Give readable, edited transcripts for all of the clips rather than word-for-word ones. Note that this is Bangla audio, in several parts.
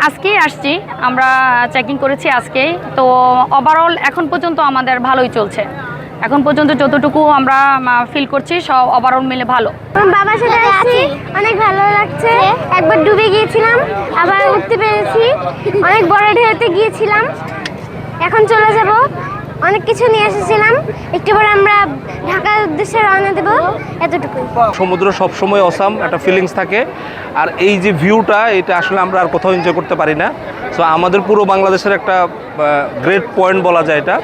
আজকেই আসছি, আমরা চেকিং করেছি আজকেই। তো ওভারঅল এখন পর্যন্ত আমাদের ভালোই চলছে। এখন পর্যন্ত যতটুকু আমরা ফিল করছি সব ওভারঅল মিলে ভালো। আমার বাবার সাথে আসছি, অনেক ভালো লাগছে। একবার ডুবে গিয়েছিলাম, আবার উঠতে পেরেছি। অনেক বড় ঢেউতে গিয়েছিলাম, এখন চলে যাব। অনেক কিছু নিয়ে এসেছিলাম, একটু পরে আমরা ঢাকার উদ্দেশ্যে রওনা দেব। এতটুকুই। সমুদ্র সবসময় অসাম একটা ফিলিংস থাকে, আর এই যে ভিউটা এটা আসলে আমরা আর কোথাও এনজয় করতে পারি না। সো আমাদের পুরো বাংলাদেশের একটা গ্রেট পয়েন্ট বলা যায়, এটা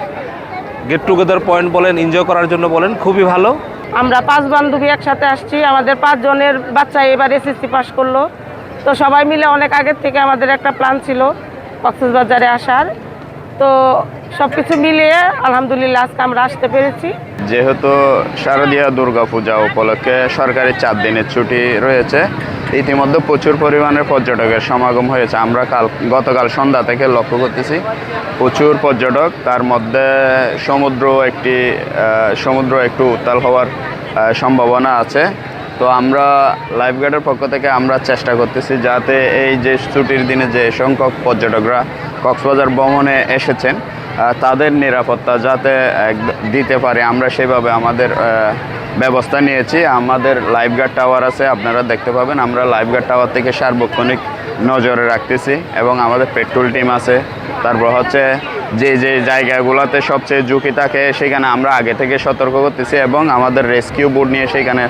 গেট টুগেদার পয়েন্ট বলেন, এনজয় করার জন্য বলেন, খুবই ভালো। আমরা 5 বান্ধবী একসাথে আসছি। আমাদের 5 জনের বাচ্চা এবার এসএসসি পাস করলো। তো সবাই মিলে অনেক আগের থেকে আমাদের একটা প্ল্যান ছিল কক্সবাজারে আসার। তো সব কিছু মিলিয়ে আলহামদুলিল্লাহ আজকে আমরা আসতে পেরেছি। যেহেতু শারদীয়া দুর্গাপূজা উপলক্ষে সরকারি 4 দিনের ছুটি রয়েছে, ইতিমধ্যে প্রচুর পরিমাণের পর্যটকের সমাগম হয়েছে। আমরা গতকাল সন্ধ্যা থেকে লক্ষ্য করতেছি প্রচুর পর্যটক। তার মধ্যে সমুদ্র একটু উত্তাল হওয়ার সম্ভাবনা আছে। তো আমরা লাইফগার্ডের পক্ষ থেকে আমরা চেষ্টা করতেছি যাতে এই যে ছুটির দিনে যে সংখ্যক পর্যটকরা কক্সবাজার ভ্রমণে এসেছেন তাদের নিরাপত্তা যাতে দিতে পারে, আমরা সেভাবে আমাদের ব্যবস্থা নিয়েছি। আমাদের লাইফগার্ড টাওয়ার আছে, আপনারা দেখতে পাবেন। আমরা লাইফগার্ড টাওয়ার থেকে সার্বক্ষণিক নজরে রাখতেছি এবং আমাদের পেট্রোল টিম আছে। তারপর হচ্ছে যে যে জায়গাগুলোতে সবচেয়ে ঝুঁকি থাকে সেখানে আমরা আগে থেকে সতর্ক করতেছি এবং আমাদের রেস্কিউ বোট নিয়ে সেখানে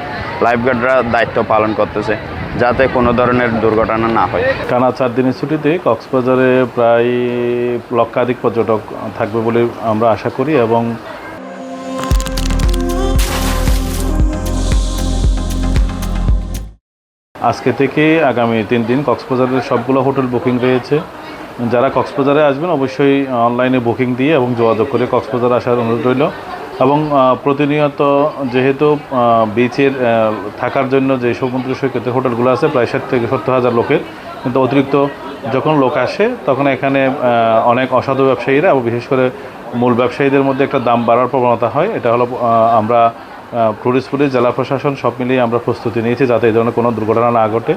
লাইফগার্ডরা দায়িত্ব পালন করতেছে যাতে কোনো ধরনের দুর্ঘটনা না হয়। টানা 4 দিনের ছুটিতে কক্সবাজারে প্রায় লক্ষাধিক পর্যটক থাকবে বলে আমরা আশা করি এবং আজকে থেকে আগামী 3 দিন কক্সবাজারের সবগুলো হোটেল বুকিং রয়েছে। যারা কক্সবাজারে আসবেন অবশ্যই অনলাইনে বুকিং দিয়ে এবং যোগাযোগ করে কক্সবাজার আসার অনুরোধ রইল। এবং প্রতিনিয়ত যেহেতু বিচের থাকার জন্য যে সমুদ্র সৈকতের হোটেলগুলো আছে প্রায় 60 থেকে 70 হাজার লোকের, কিন্তু অতিরিক্ত যখন লোক আসে তখন এখানে অনেক অসাধু ব্যবসায়ীরা এবং বিশেষ করে মূল ব্যবসায়ীদের মধ্যে একটা দাম বাড়ার প্রবণতা হয়। এটা হলো আমরা ট্যুরিস্ট পুলিশ, জেলা প্রশাসন সব মিলিয়ে আমরা প্রস্তুতি নিয়েছি যাতে এই ধরনের কোনো দুর্ঘটনা না ঘটে।